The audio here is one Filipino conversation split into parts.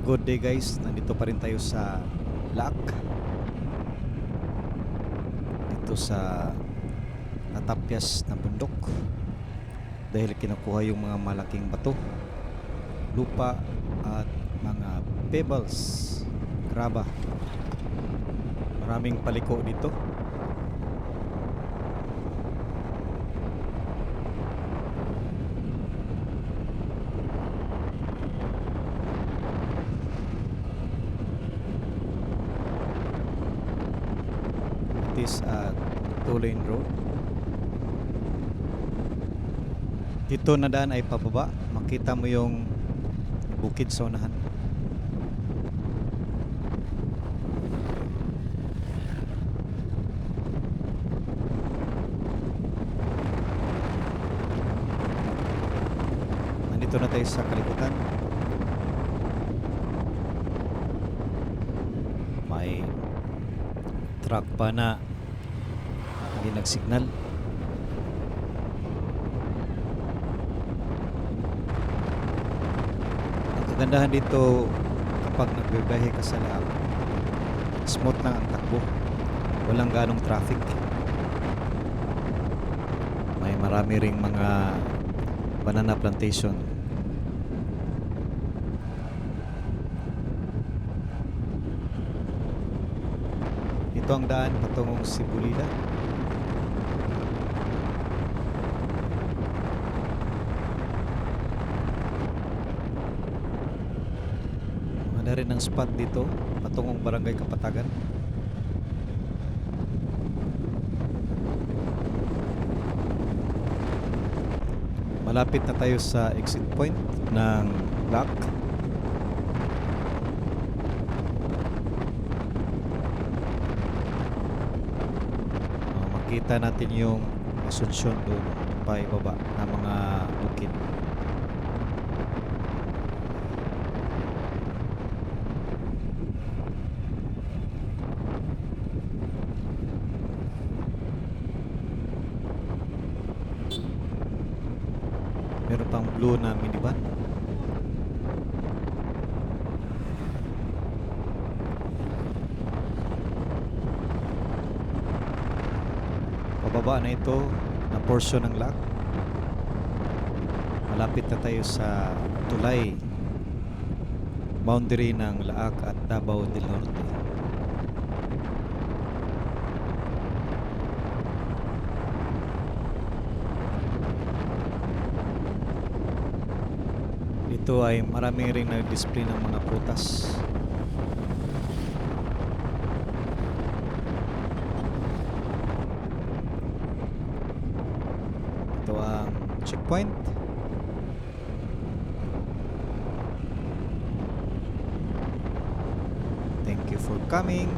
Good day guys, nandito pa rin tayo sa Laak. Dito sa natapyas na bundok. Dahil kinukuha yung mga malaking bato, lupa at mga pebbles, graba. Maraming paliko dito. It is a two-lane road. Dito na daan ay pababa. Makita mo yung bukid sa unahan. Nandito na tayo sa kalibutan. May truck pa na hindi nagsignal. Ang kagandahan dito kapag nagbibiyahe ka sa Laak, smooth lang ang takbo, walang ganong traffic. May marami ring mga banana plantation. Ito ang daan patungong Sibulida. Mga rin ang spot dito patungong Barangay Kapatagan. Malapit na tayo sa exit point ng Laak. Makita natin yung Asunsyon doon pa ibaba na mga bukid. Meron pang blue na minivan. Pababa na ito na portion ng Laak. Malapit na tayo sa tulay, boundary ng Laak at Davao del Norte. Dito ay marami ring nag-display ng mga prutas. Ito ang checkpoint. Thank you for coming.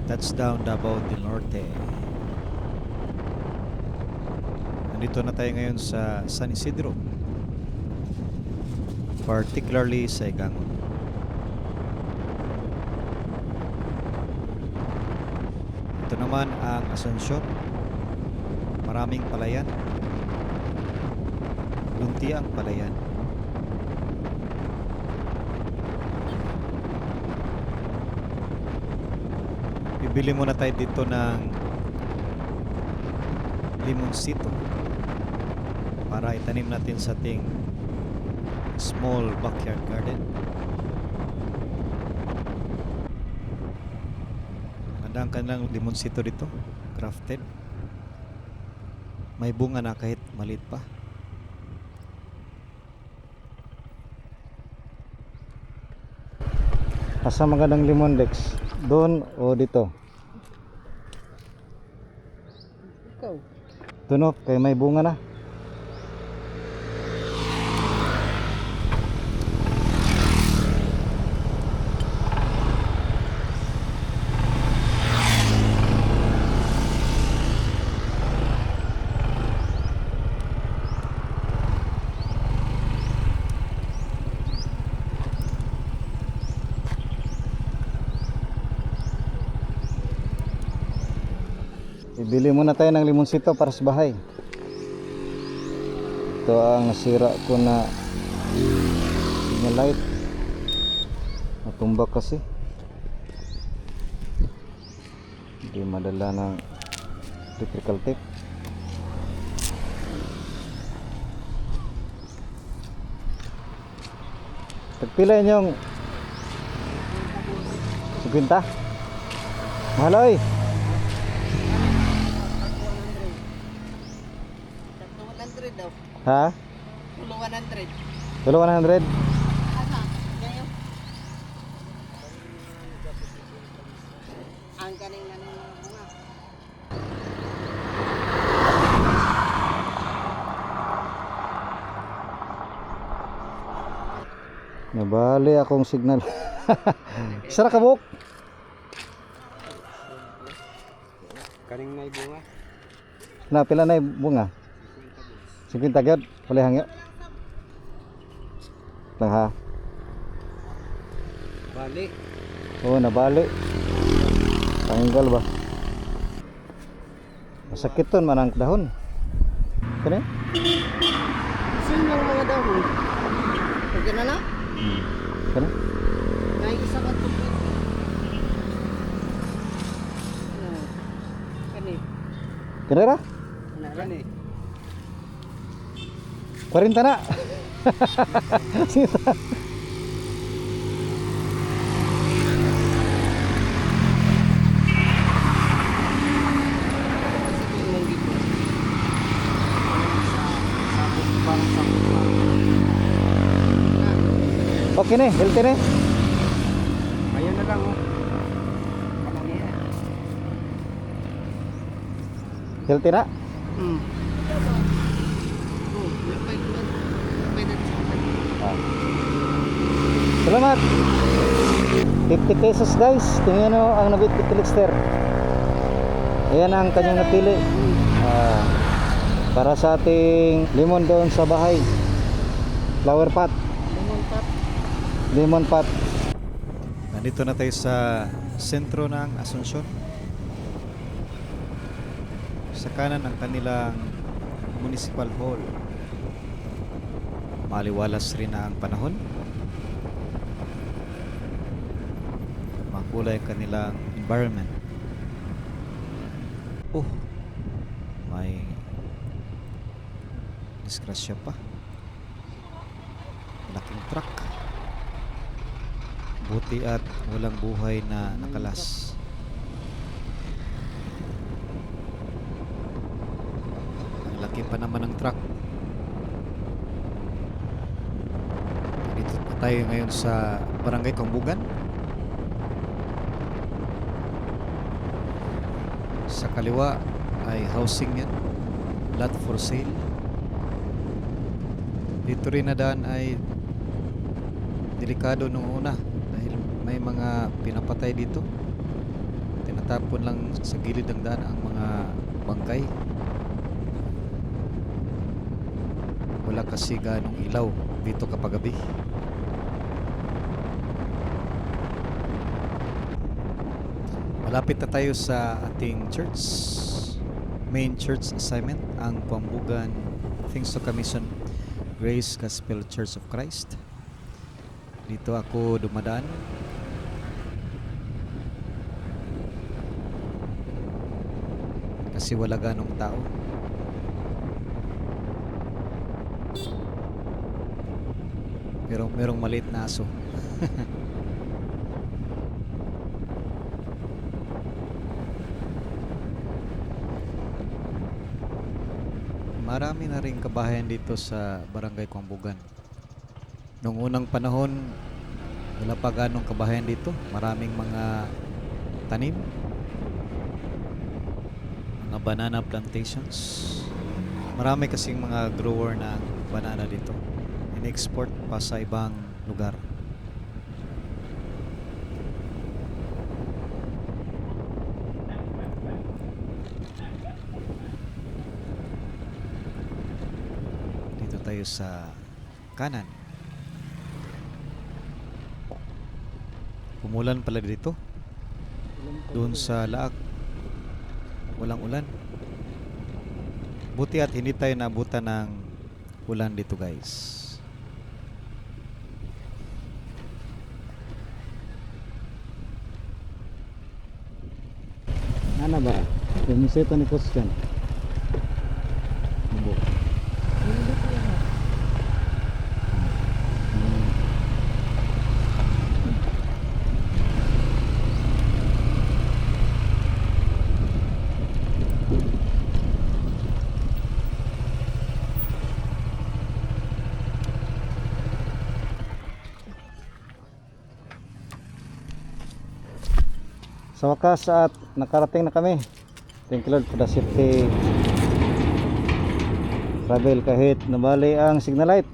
Touchdown Davao del Norte. Nandito na tayo ngayon sa San Isidro, particularly sa Igangon. Ito naman ang Asunsyon. Maraming palayan. Lunti ang palayan. Bibili muna tayo dito ng limonsito para itanim natin sa ating small backyard garden. Ganda ang kanilang limonsito dito, grafted. May bunga na kahit maliit pa. Asa magandang limon, Dex? Doon o dito? Ikaw. Tunok, kay may bunga na. Bili muna tayo ng limonsito para sa bahay. Ito ang nasira ko na light. Tumbak kasi. Hindi madala ng electrical tape. Tagpila yung 50. Mahal oy. Tatlo 100 daw. Ha? Tulo 100. Tulo 100. Asa? Ngayon? Ang galing mga bunga. Nabali akong signal. Sara ka buok. Kaning may bunga. Na pila na bunga? 50 gyud. Wala hangyo. Lang ha. Bali. Oo, nabali. Tanggal ba? Masakit ton manang dahon. Kani? Sino yung mga dahon? Okay na na? Kani? May isa ka tubig. Kani. Kani ra? Kani. 40 na. Sita. Okay ni, healthy ni. Ayan na lang oh. Kalamiya. Healthy na. Hmm. Oh, lapay ko lang. Lapay na sa Ah. Salamat. 50 pesos guys. Tingnan nyo ang nabit-bit ni Lexter. Ayan ang kanyang napili. Ah, para sa ating lemon doon sa bahay. Flower pot. lemon pot. Lemon pot. Nandito na tayo sa sentro ng Asuncion. Sa kanan ang kanilang municipal hall. Maliwalas rin na ang panahon. Makulay ang kanilang environment. Oh, may disgrasya pa. Laking truck. Buti at walang buhay na nakalas. Ang laki pa naman ng truck. Dito pa tayo ngayon sa Barangay Kambugan. Sa kaliwa ay housing yan. Lot for sale. Dito rin na daan ay delikado nung una dahil may mga pinapatay dito. Tinatapon lang sa gilid ng daan ang mga bangkay. Wala kasi ganong ilaw dito kapag gabi. Malapit na tayo sa ating church. Main church assignment, ang Pambugan Thingsto Commission Grace Gospel Church of Christ. Dito ako dumadaan. Kasi wala ganong tao. Pero merong maliit na aso. Marami na rin kabahayan dito sa Barangay Kambugan. Noong unang panahon, wala pa ganong kabahayan dito. Maraming mga tanim, mga banana plantations. Marami kasing mga grower ng banana dito. In-export pa sa ibang lugar. Dito tayo sa kanan. Umulan pala dito. Doon sa Laak, walang ulan. Buti at hindi tayo nabutan ng ulan dito guys. Ano ba? Kumiseta ni Christian. Ano? Sa wakas at nakarating na kami. Thank you Lord for the safety travel kahit nabali ang signal light.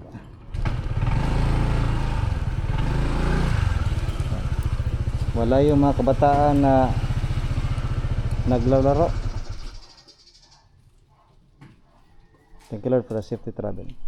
Wala yung mga kabataan na naglalaro. Thank you Lord for the safety travel.